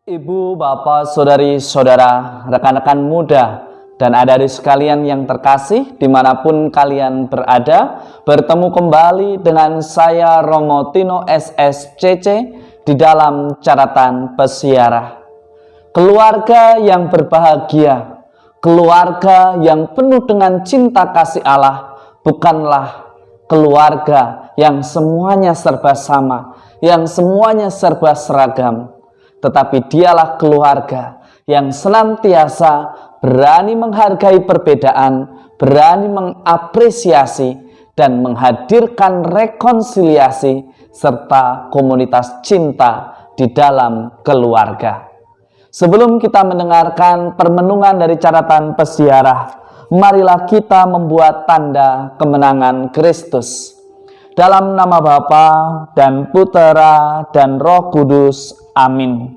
Ibu, bapak, saudari, saudara, rekan-rekan muda, dan adik-adik sekalian yang terkasih dimanapun kalian berada, bertemu kembali dengan saya Romo Tino SSCC di dalam catatan pesiarah. Keluarga yang berbahagia, keluarga yang penuh dengan cinta kasih Allah, bukanlah keluarga yang semuanya serba sama, yang semuanya serba seragam, tetapi dialah keluarga yang senantiasa berani menghargai perbedaan, berani mengapresiasi dan menghadirkan rekonsiliasi serta komunitas cinta di dalam keluarga. Sebelum kita mendengarkan permenungan dari catatan pesiarah, marilah kita membuat tanda kemenangan Kristus. Dalam nama Bapa dan Putera dan Roh Kudus. Amin.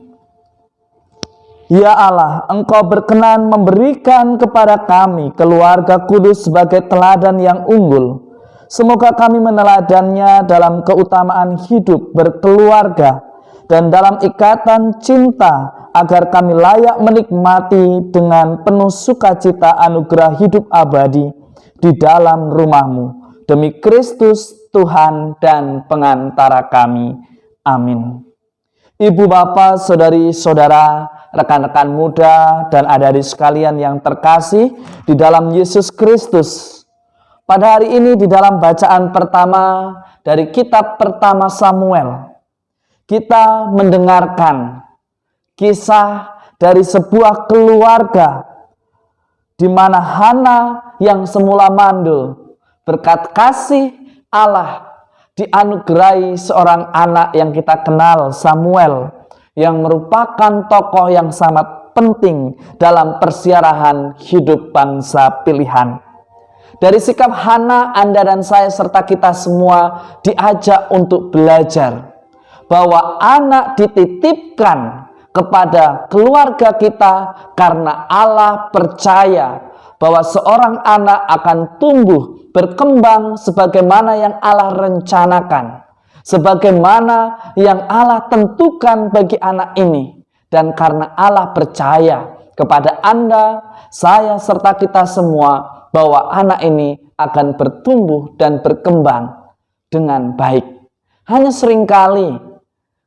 Ya Allah, Engkau berkenan memberikan kepada kami keluarga kudus sebagai teladan yang unggul. Semoga kami meneladannya dalam keutamaan hidup berkeluarga dan dalam ikatan cinta, agar kami layak menikmati dengan penuh sukacita anugerah hidup abadi di dalam rumah-Mu. Demi Kristus Tuhan dan pengantara kami. Amin. Ibu, bapak, saudari, saudara, rekan-rekan muda, dan adik-adik sekalian yang terkasih di dalam Yesus Kristus. Pada hari ini di dalam bacaan pertama dari kitab pertama Samuel, kita mendengarkan kisah dari sebuah keluarga di mana Hana yang semula mandul berkat kasih Allah dianugerahi seorang anak yang kita kenal, Samuel, yang merupakan tokoh yang sangat penting dalam persiarahan hidup bangsa pilihan. Dari sikap Hana, Anda dan saya serta kita semua diajak untuk belajar bahwa anak dititipkan kepada keluarga kita karena Allah percaya bahwa seorang anak akan tumbuh berkembang sebagaimana yang Allah rencanakan, sebagaimana yang Allah tentukan bagi anak ini. Dan karena Allah percaya kepada Anda, saya, serta kita semua bahwa anak ini akan bertumbuh dan berkembang dengan baik. Hanya seringkali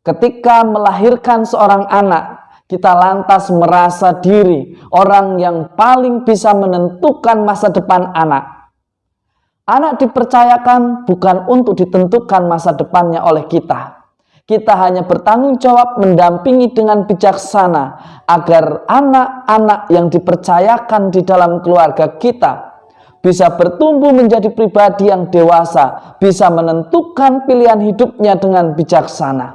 ketika melahirkan seorang anak, kita lantas merasa diri orang yang paling bisa menentukan masa depan anak. Anak dipercayakan bukan untuk ditentukan masa depannya oleh kita. Kita hanya bertanggung jawab mendampingi dengan bijaksana agar anak-anak yang dipercayakan di dalam keluarga kita bisa bertumbuh menjadi pribadi yang dewasa, bisa menentukan pilihan hidupnya dengan bijaksana.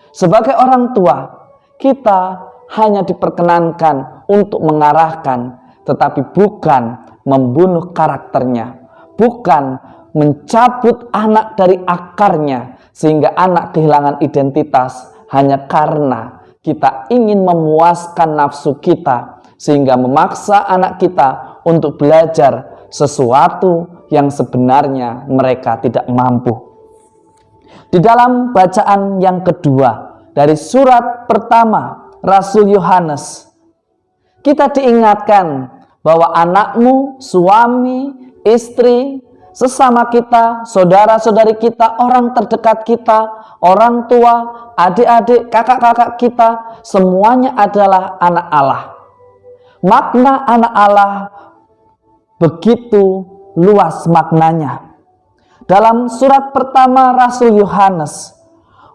Sebagai orang tua, kita hanya diperkenankan untuk mengarahkan, tetapi bukan membunuh karakternya, bukan mencabut anak dari akarnya sehingga anak kehilangan identitas hanya karena kita ingin memuaskan nafsu kita, sehingga memaksa anak kita untuk belajar sesuatu yang sebenarnya mereka tidak mampu. Di dalam bacaan yang kedua dari surat pertama Rasul Yohanes, kita diingatkan bahwa anakmu, suami, istri, sesama kita, saudara-saudari kita, orang terdekat kita, orang tua, adik-adik, kakak-kakak kita, semuanya adalah anak Allah. Makna anak Allah begitu luas maknanya. Dalam surat pertama Rasul Yohanes,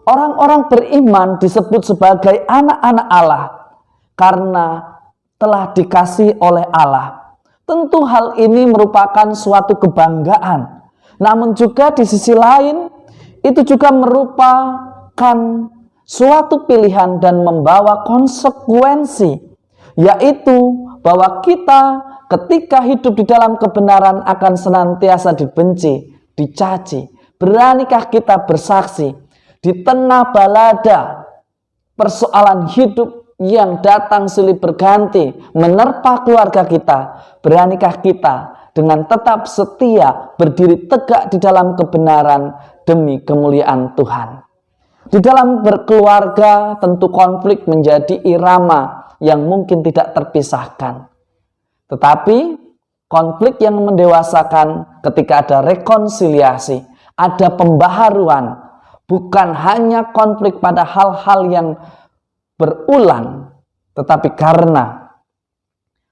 orang-orang beriman disebut sebagai anak-anak Allah karena telah dikasihi oleh Allah. Tentu hal ini merupakan suatu kebanggaan. Namun juga di sisi lain, itu juga merupakan suatu pilihan dan membawa konsekuensi, yaitu bahwa kita ketika hidup di dalam kebenaran akan senantiasa dibenci, dicaci. Beranikah kita bersaksi di tengah balada persoalan hidup yang datang silih berganti menerpa keluarga kita? Beranikah kita dengan tetap setia berdiri tegak di dalam kebenaran demi kemuliaan Tuhan? Di dalam berkeluarga tentu konflik menjadi irama yang mungkin tidak terpisahkan. Tetapi konflik yang mendewasakan ketika ada rekonsiliasi, ada pembaharuan, bukan hanya konflik pada hal-hal yang berulang, tetapi karena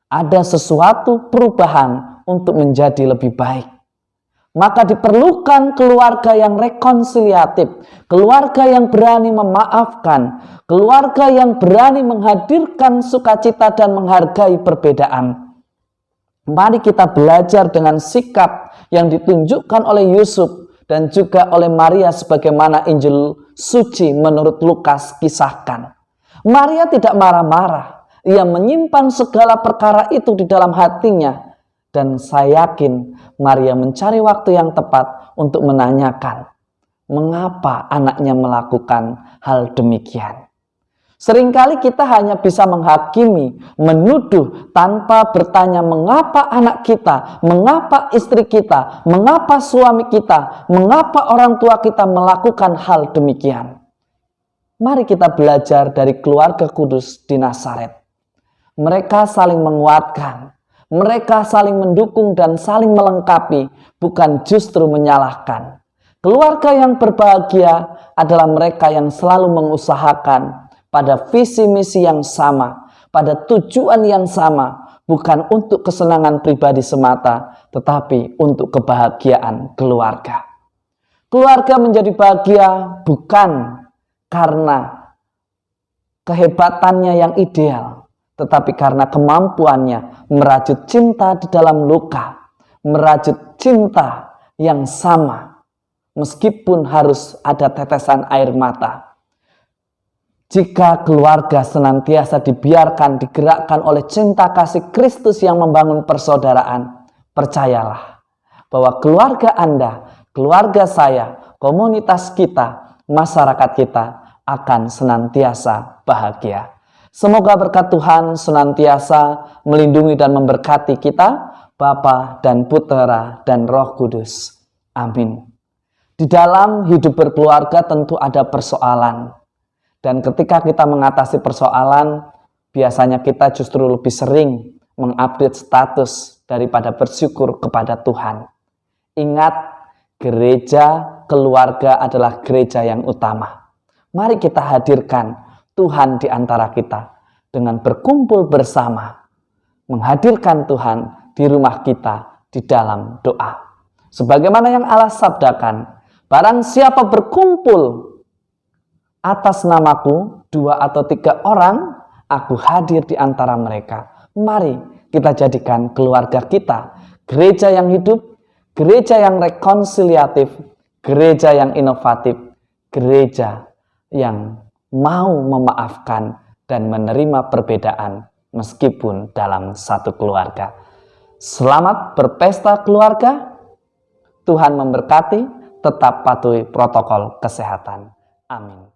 ada sesuatu perubahan untuk menjadi lebih baik. Maka diperlukan keluarga yang rekonsiliatif, keluarga yang berani memaafkan, keluarga yang berani menghadirkan sukacita dan menghargai perbedaan. Mari kita belajar dengan sikap yang ditunjukkan oleh Yusuf dan juga oleh Maria sebagaimana Injil suci menurut Lukas kisahkan. Maria tidak marah-marah, ia menyimpan segala perkara itu di dalam hatinya. Dan saya yakin Maria mencari waktu yang tepat untuk menanyakan mengapa anaknya melakukan hal demikian. Seringkali kita hanya bisa menghakimi, menuduh tanpa bertanya mengapa anak kita, mengapa istri kita, mengapa suami kita, mengapa orang tua kita melakukan hal demikian. Mari kita belajar dari keluarga kudus di Nazaret. Mereka saling menguatkan. Mereka saling mendukung dan saling melengkapi, bukan justru menyalahkan. Keluarga yang berbahagia adalah mereka yang selalu mengusahakan pada visi misi yang sama, pada tujuan yang sama, bukan untuk kesenangan pribadi semata, tetapi untuk kebahagiaan keluarga. Keluarga menjadi bahagia bukan karena kehebatannya yang ideal, tetapi karena kemampuannya merajut cinta di dalam luka, merajut cinta yang sama, meskipun harus ada tetesan air mata. Jika keluarga senantiasa dibiarkan digerakkan oleh cinta kasih Kristus yang membangun persaudaraan, percayalah bahwa keluarga Anda, keluarga saya, komunitas kita, masyarakat kita akan senantiasa bahagia. Semoga berkat Tuhan senantiasa melindungi dan memberkati kita, Bapa dan Putera dan Roh Kudus. Amin. Di dalam hidup berkeluarga tentu ada persoalan. Dan ketika kita mengatasi persoalan, biasanya kita justru lebih sering mengupdate status daripada bersyukur kepada Tuhan. Ingat, gereja keluarga adalah gereja yang utama. Mari kita hadirkan Tuhan di antara kita dengan berkumpul bersama, menghadirkan Tuhan di rumah kita di dalam doa. Sebagaimana yang Allah sabdakan, barang siapa berkumpul atas namaku 2 atau 3 orang, aku hadir di antara mereka. Mari kita jadikan keluarga kita gereja yang hidup, gereja yang rekonsiliatif, gereja yang inovatif, gereja yang mau memaafkan dan menerima perbedaan meskipun dalam satu keluarga. Selamat berpesta keluarga. Tuhan memberkati, tetap patuhi protokol kesehatan. Amin.